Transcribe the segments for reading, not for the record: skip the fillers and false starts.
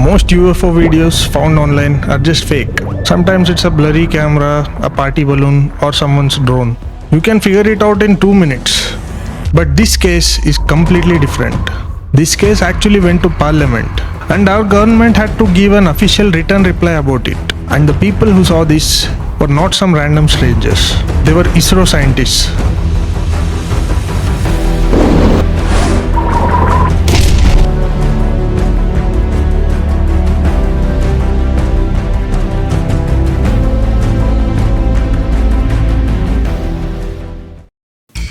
Most UFO videos found online are just fake. Sometimes it's a blurry camera, a party balloon, or someone's drone. You can figure it out in 2 minutes. But this case is completely different. This case actually went to Parliament, and our government had to give an official written reply about it. And the people who saw this were not some random strangers. They were ISRO scientists.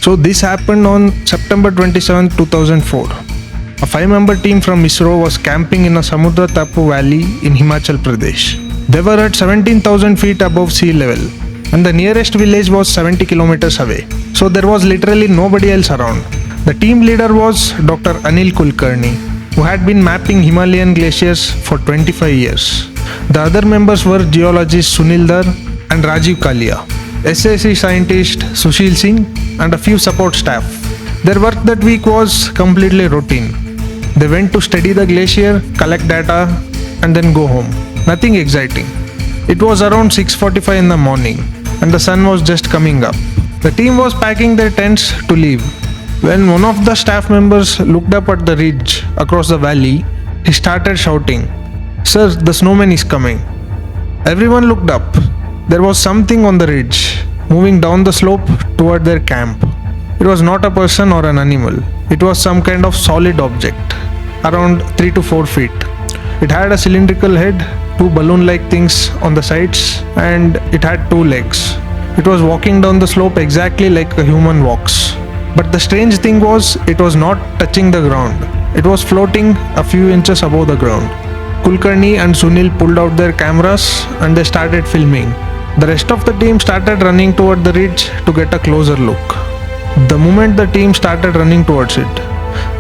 So this happened on September 27, 2004. A 5-member team from ISRO was camping in a Samudra Tapu valley in Himachal Pradesh. They were at 17,000 feet above sea level, and the nearest village was 70 kilometers away. So there was literally nobody else around. The team leader was Dr. Anil Kulkarni, who had been mapping Himalayan glaciers for 25 years. The other members were geologist Sunil Dar and Rajiv Kalia, SAC scientist Sushil Singh, and a few support staff. Their work that week was completely routine. They went to study the glacier, collect data, and then go home. Nothing exciting. It was around 6:45 in the morning, and the sun was just coming up. The team was packing their tents to leave, when one of the staff members looked up at the ridge across the valley. He started shouting, "Sir, the snowman is coming." Everyone looked up. There was something on the ridge, moving down the slope toward their camp. It was not a person or an animal. It was some kind of solid object, around 3 to 4 feet. It had a cylindrical head, 2 balloon-like things on the sides, and it had 2 legs. It was walking down the slope exactly like a human walks. But the strange thing was, it was not touching the ground. It was floating a few inches above the ground. Kulkarni and Sunil pulled out their cameras and they started filming. The rest of the team started running toward the ridge to get a closer look. The moment the team started running towards it,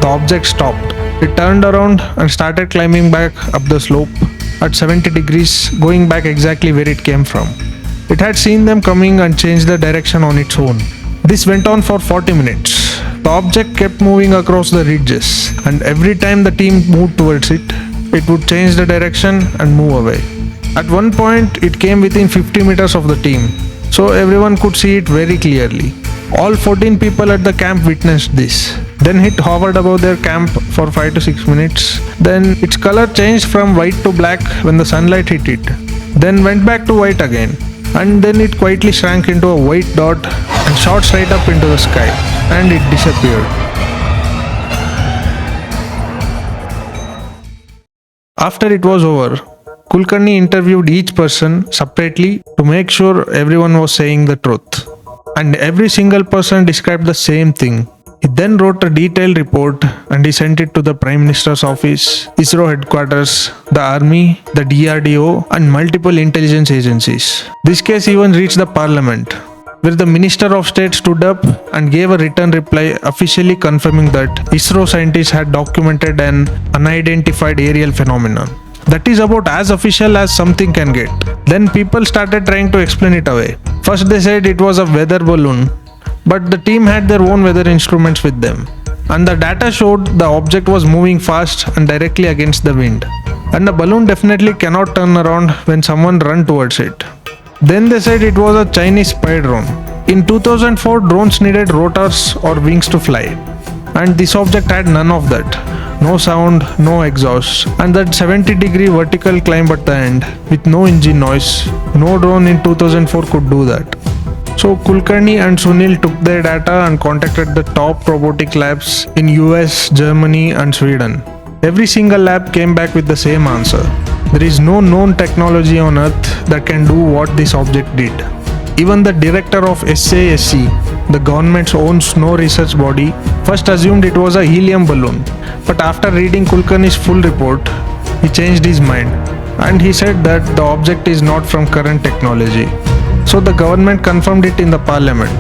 the object stopped. It turned around and started climbing back up the slope at 70 degrees, going back exactly where it came from. It had seen them coming and changed the direction on its own. This went on for 40 minutes. The object kept moving across the ridges, and every time the team moved towards it, it would change the direction and move away. At one point, it came within 50 meters of the team, so everyone could see it very clearly. All 14 people at the camp witnessed this. Then it hovered above their camp for 5 to 6 minutes. Then its color changed from white to black when the sunlight hit it. Then went back to white again. And then it quietly shrank into a white dot and shot straight up into the sky. And it disappeared. After it was over, Kulkarni interviewed each person separately to make sure everyone was saying the truth. And every single person described the same thing. He then wrote a detailed report and he sent it to the Prime Minister's office, ISRO headquarters, the Army, the DRDO, and multiple intelligence agencies. This case even reached the Parliament, where the Minister of State stood up and gave a written reply officially confirming that ISRO scientists had documented an unidentified aerial phenomenon. That is about as official as something can get. Then people started trying to explain it away. First they said it was a weather balloon, but the team had their own weather instruments with them. And the data showed the object was moving fast and directly against the wind. And the balloon definitely cannot turn around when someone runs towards it. Then they said it was a Chinese spy drone. In 2004, drones needed rotors or wings to fly. And this object had none of that. No sound, no exhaust, and that 70-degree vertical climb at the end with no engine noise. No drone in 2004 could do that. So Kulkarni and Sunil took their data and contacted the top robotic labs in US, Germany, and Sweden. Every single lab came back with the same answer. There is no known technology on Earth that can do what this object did. Even the director of SASC, the government's own snow research body, first assumed it was a helium balloon. But after reading Kulkarni's full report, he changed his mind. And he said that the object is not from current technology. So the government confirmed it in the Parliament.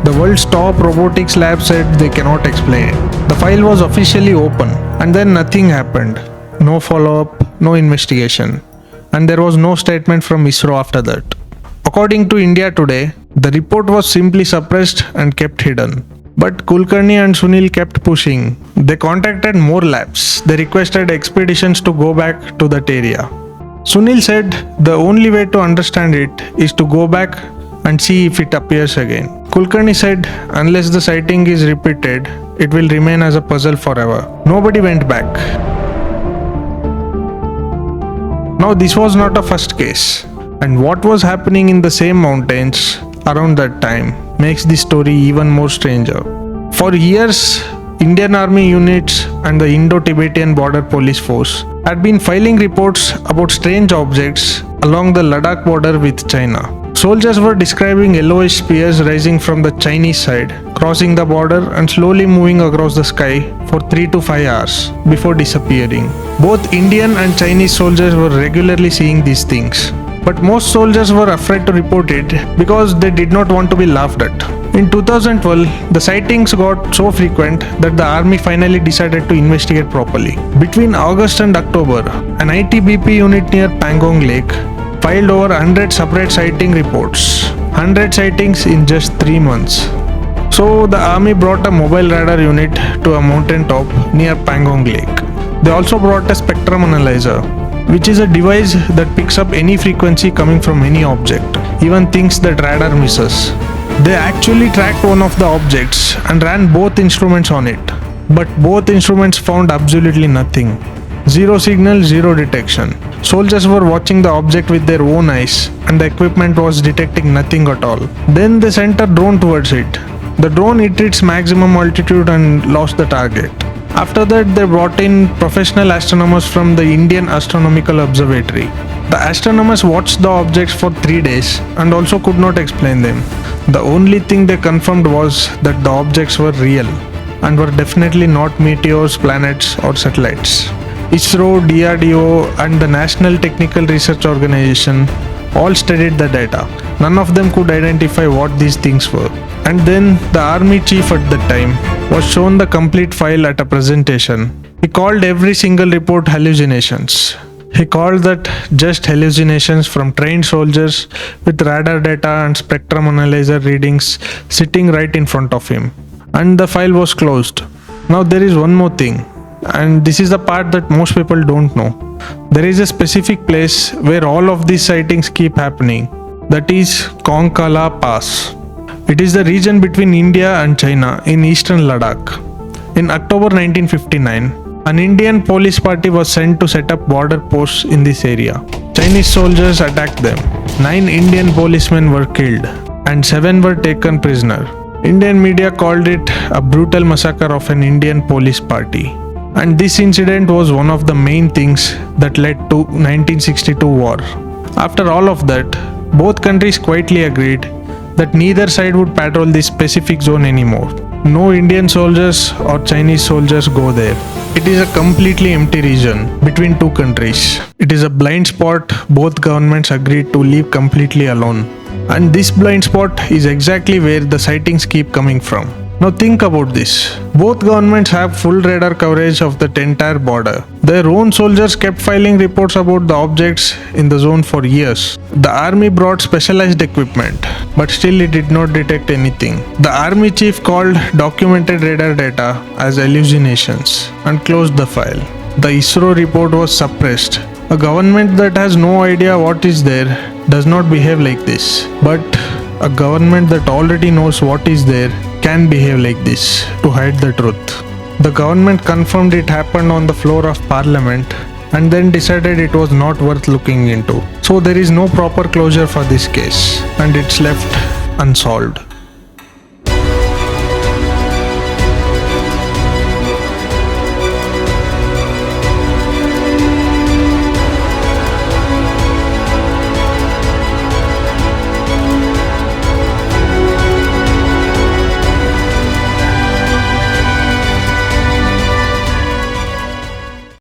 The world's top robotics lab said they cannot explain it. The file was officially open, and then nothing happened. No follow-up, no investigation. And there was no statement from ISRO after that. According to India Today, the report was simply suppressed and kept hidden. But Kulkarni and Sunil kept pushing. They contacted more labs. They requested expeditions to go back to that area. Sunil said the only way to understand it is to go back and see if it appears again. Kulkarni said unless the sighting is repeated, it will remain as a puzzle forever. Nobody went back. Now this was not a first case, and what was happening in the same mountains around that time makes this story even more stranger. For years, Indian Army units and the Indo-Tibetan Border Police Force had been filing reports about strange objects along the Ladakh border with China. Soldiers were describing yellowish spears rising from the Chinese side, crossing the border and slowly moving across the sky for 3 to 5 hours before disappearing. Both Indian and Chinese soldiers were regularly seeing these things. But most soldiers were afraid to report it because they did not want to be laughed at. In 2012, the sightings got so frequent that the army finally decided to investigate properly. Between August and October, an ITBP unit near Pangong Lake filed over 100 separate sighting reports. 100 sightings in just 3 months. So the army brought a mobile radar unit to a mountain top near Pangong Lake. They also brought a spectrum analyzer, which is a device that picks up any frequency coming from any object, even things that radar misses. They actually tracked one of the objects and ran both instruments on it, but both instruments found absolutely nothing. Zero signal, zero detection. Soldiers were watching the object with their own eyes, and the equipment was detecting nothing at all. Then they sent a drone towards it. The drone hit its maximum altitude and lost the target. After that, they brought in professional astronomers from the Indian Astronomical Observatory. The astronomers watched the objects for 3 days and also could not explain them. The only thing they confirmed was that the objects were real and were definitely not meteors, planets, or satellites. ISRO, DRDO, and the National Technical Research Organization all studied the data. None of them could identify what these things were. And then the army chief at that time was shown the complete file at a presentation. He called every single report hallucinations. He called that just hallucinations from trained soldiers with radar data and spectrum analyzer readings sitting right in front of him. And the file was closed. Now there is one more thing, and this is the part that most people don't know. There is a specific place where all of these sightings keep happening. That is Konkala Pass. It is the region between India and China in eastern Ladakh. In October 1959, an Indian police party was sent to set up border posts in this area. Chinese soldiers attacked them. 9 Indian policemen were killed and 7 were taken prisoner. Indian media called it a brutal massacre of an Indian police party. And this incident was one of the main things that led to 1962 war. After all of that, both countries quietly agreed that neither side would patrol this specific zone anymore. No Indian soldiers or Chinese soldiers go there. It is a completely empty region between two countries. It is a blind spot both governments agreed to leave completely alone. And this blind spot is exactly where the sightings keep coming from. Now think about this. Both governments have full radar coverage of the entire border. Their own soldiers kept filing reports about the objects in the zone for years. The army brought specialized equipment, but still it did not detect anything. The army chief called documented radar data as hallucinations and closed the file. The ISRO report was suppressed. A government that has no idea what is there does not behave like this. But a government that already knows what is there can behave like this to hide the truth. The government confirmed it happened on the floor of parliament and then decided it was not worth looking into. So there is no proper closure for this case and it's left unsolved.